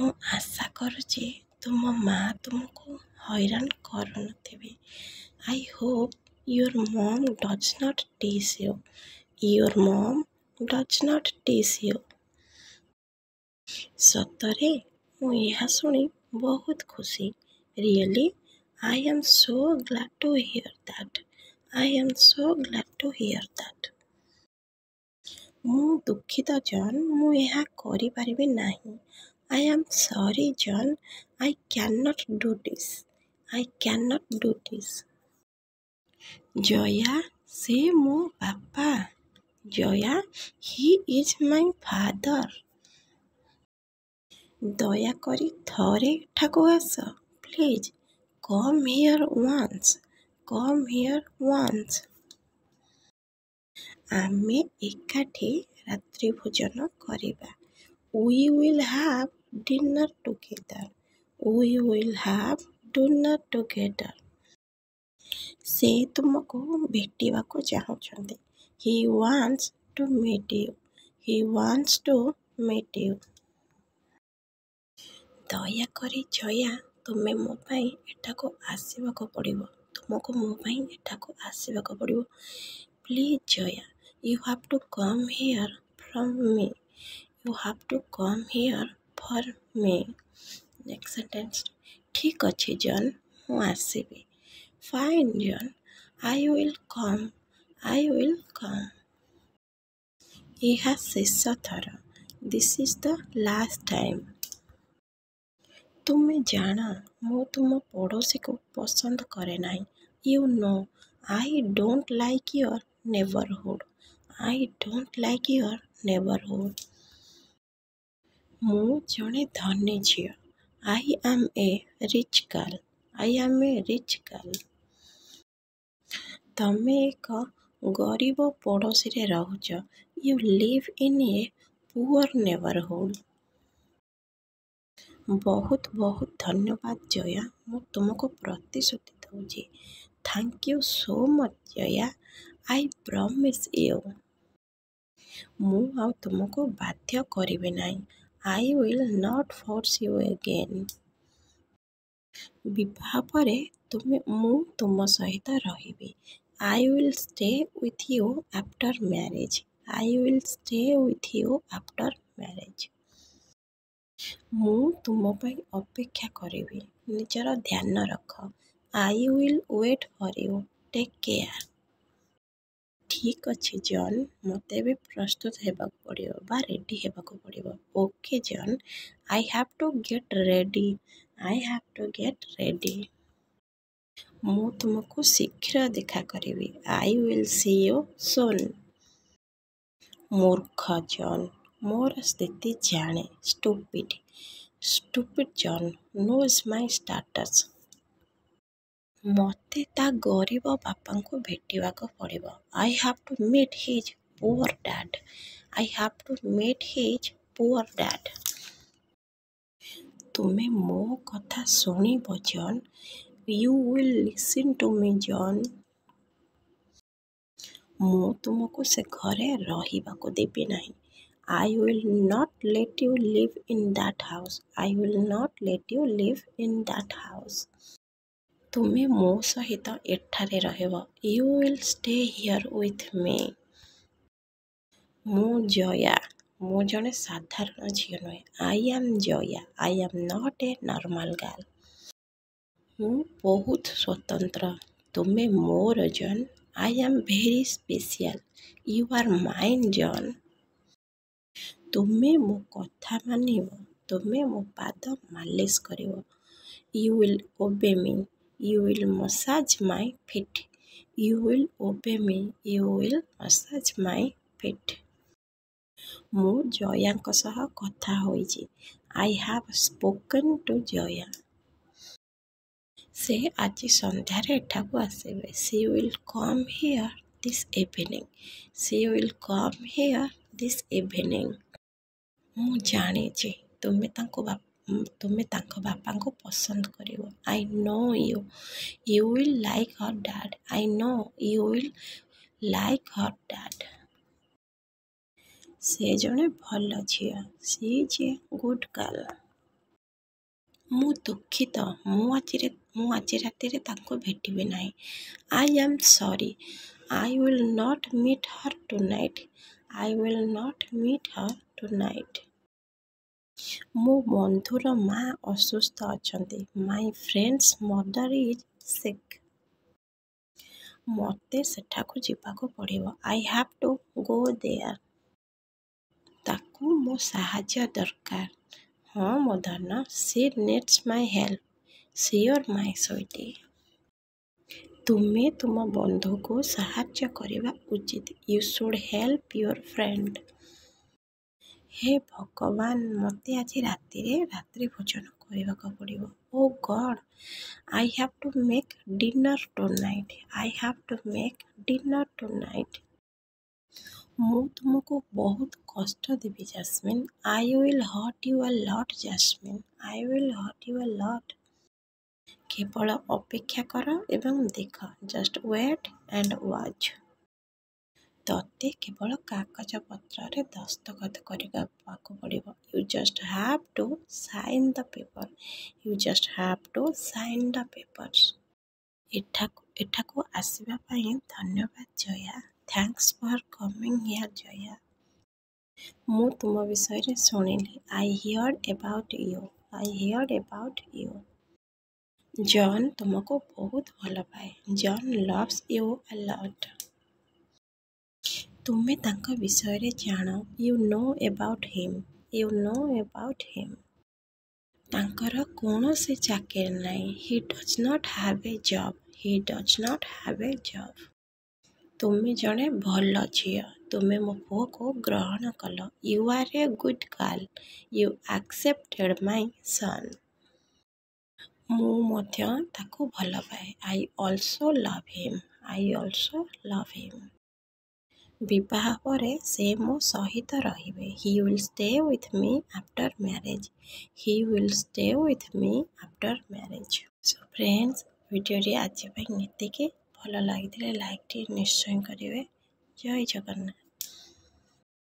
ମୁଁ ଆଶା କରୁଛି ତୁମ ମା ତୁମକୁ ହଇରାଣ କରୁନଥିବେ। I hope your mom does not tease you. Your mom does not tease you. ସତରେ ମୁଁ ଏହା ଶୁଣି ବହୁତ ଖୁସି। Really, I am so glad to hear that. I am so glad to hear that. ମୁଁ ଦୁଃଖିତ ଜନ୍, ମୁଁ ଏହା କରିପାରିବି ନାହିଁ। I am sorry John, I cannot do this. I cannot do this. Jaya, ସେ ମୋ ବାପା। Jaya, he is my father. ଦୟାକରି ଥରେ ଏଠାକୁ ଆସ। Please, come here once. Come here once. ଆମେ ଏକାଠି ରାତ୍ରି ଭୋଜନ କରିବା। We will have dinner together. We will have dinner together. ସେ ତୁମକୁ ଭେଟିବାକୁ ଚାହୁଁଛନ୍ତି। He wants to meet you. He wants to meet you. ଦୟାକରି ଜୟା, ତୁମେ ମୋ ପାଇଁ ଏଠାକୁ ଆସିବାକୁ ପଡ଼ିବ। ତୁମକୁ ମୋ ପାଇଁ ଏଠାକୁ ଆସିବାକୁ ପଡ଼ିବ। Please Jaya, you have to come here from me. You have to come here for me. Next sentence. ଠିକ୍ ଅଛି ଜନ୍, ମୁଁ ଆସିବି। Fine John, I will come. I will come. ଏହା ଶେଷ ଥର। This is the last time. ତୁମେ ଜାଣ, ମୁଁ ତୁମ ପଡ଼ୋଶୀକୁ ପସନ୍ଦ କରେ ନାହିଁ। You know, I don't like your neighborhood. I don't like your neighborhood. ମୁଁ ଜଣେ ଧନୀ ଝିଅ। I am a rich girl. I am a rich girl. ତମେ ଏକ ଗରିବ ପଡ଼ୋଶୀରେ ରହୁଛ। You live in a poor neighborhood. ବହୁତ ବହୁତ ଧନ୍ୟବାଦ ଜୟା, ମୁଁ ତୁମକୁ ପ୍ରତିଶ୍ରୁତି ଦେଉଛି। Thank you so much Jaya. I promise you. ମୁଁ ଆଉ ତୁମକୁ ବାଧ୍ୟ କରିବି ନାହିଁ। I will not force you again. ବିବାହ ପରେ ମୁଁ ତୁମ ସହିତ ରହିବି। I will stay with you after marriage. I will stay with you after marriage. ମୁଁ ତୁମ ପାଇଁ ଅପେକ୍ଷା କରିବି। ନିଜର ଧ୍ୟାନ ରଖ। I will wait for you. Take care. ଠିକ୍ ଅଛି ଜନ୍, ମୋତେ ଏବେ ପ୍ରସ୍ତୁତ ହେବାକୁ ପଡ଼ିବ ବା ରେଡ଼ି ହେବାକୁ ପଡ଼ିବ। Okay John, I have to get ready. I have to get ready. ମୁଁ ତୁମକୁ ଶୀଘ୍ର ଦେଖା କରିବି। I will see you soon. ମୂର୍ଖ ଜନ୍, ମୋର ସ୍ଥିତି ଜାଣେ। Stupid. Stupid John knows my status. ମୋତେ ତା ଗରିବ ବାପାଙ୍କୁ ଭେଟିବାକୁ ପଡ଼ିବ। I have to meet his poor dad. I have to meet his poor dad. ତୁମେ ମୋ କଥା ଶୁଣିବ ଜନ୍। You will listen to me John. ମୁଁ ତୁମକୁ ସେ ଘରେ ରହିବାକୁ ଦେବି ନାହିଁ। I will not let you live in that house. I will not let you live in that house. ତୁମେ ମୋ ସହିତ ଏଠାରେ ରହିବ। You will stay here with me. ମୁଁ ଜୟା, ମୁଁ ଜଣେ ସାଧାରଣ ଝିଅ ନୁହେଁ। I am Jaya. I am not a normal girl. ମୁଁ ବହୁତ ସ୍ୱତନ୍ତ୍ର। ତୁମେ ମୋର ଜନ୍। I am very special. You are mine John. ତୁମେ ମୋ କଥା ମାନିବ। ତୁମେ ମୋ ପାଦ ମାଲିସ କରିବ। You will obey me. You will massage my feet. You will obey me. You will massage my feet. ମୁଁ ଜୟାଙ୍କ ସହ କଥା ହୋଇଛି। I have spoken to Jaya. ସେ ଆଜି ସନ୍ଧ୍ୟାରେ ଏଠାକୁ ଆସିବେ। She will come here this evening. She will come here this evening. ମୁଁ ଜାଣିଛି ତୁମେ ତାଙ୍କ ବାପାଙ୍କୁ ପସନ୍ଦ କରିବ। I know you. You will like her dad. I know you will like her dad. ସେ ଜଣେ ଭଲ ଝିଅ। She is a good girl. ମୁଁ ଦୁଃଖିତ। ମୁଁ ଆଜି ରାତିରେ ତାଙ୍କୁ ଭେଟିବି ନାହିଁ। I am sorry. I will not meet her tonight. I will not meet her tonight. ମୋ ବନ୍ଧୁର ମା ଅସୁସ୍ଥ ଅଛନ୍ତି। My friend's mother is sick. ମୋତେ ସେଠାକୁ ଯିବାକୁ ପଡ଼ିବ। I have to go there. ତାକୁ ମୋ ସାହାଯ୍ୟ ଦରକାର। ହଁ ମୋ ଧନ। She needs my help. Sure my sweetie. ତୁମେ ତୁମ ବନ୍ଧୁକୁ ସାହାଯ୍ୟ କରିବା ଉଚିତ। You should help your friend. ହେ ଭଗବାନ, ମୋତେ ଆଜି ରାତିରେ ରାତ୍ରି ଭୋଜନ କରିବାକୁ ପଡ଼ିବ। Oh God, I have to make dinner tonight. I have to make dinner tonight. ମୁଁ ତୁମକୁ ବହୁତ କଷ୍ଟ ଦେବି Jasmine. I will hurt you a lot Jasmine. I will hurt you a lot. କେବଳ ଅପେକ୍ଷା କର ଏବଂ ଦେଖ। Just wait and watch. ତତେ କେବଳ କାଗଜପତ୍ରରେ ଦସ୍ତଖତ କରିବାକୁ ପଡ଼ିବ। You just have to sign the paper. You just have to sign the papers. ଏଠାକୁ ଆସିବା ପାଇଁ ଧନ୍ୟବାଦ Jaya. Thanks for coming here Jaya. ମୁଁ ତୁମ ବିଷୟରେ ଶୁଣିଲି। I heard about you. I heard about you. John ତୁମକୁ ବହୁତ ଭଲ ପାଏ। John loves you a lot. ତୁମେ ତାଙ୍କ ବିଷୟରେ ଜାଣ। You know about him. You know about him. ତାଙ୍କର କୌଣସି ଚାକିରି ନାହିଁ। He does not have a job. He does not have a job. ତୁମେ ଜଣେ ଭଲ ଝିଅ। ତୁମେ ମୋ ପୁଅକୁ ଗ୍ରହଣ କଲ। You are a good girl. You accepted my son. ମୁଁ ମଧ୍ୟ ତାକୁ ଭଲ ପାଏ। I also love him. I also love him. ବିବାହ ପରେ ସେ ମୋ ସହିତ ରହିବେ। He will stay with me after marriage. He will stay with me after marriage. So friends, ଭିଡ଼ିଓଟି ଆଜି ପାଇଁ ଏତିକି। ଭଲ ଲାଗିଥିଲେ ଲାଇକ୍ଟି ନିଶ୍ଚୟ କରିବେ। ଜୟ ଜଗନ୍ନାଥ।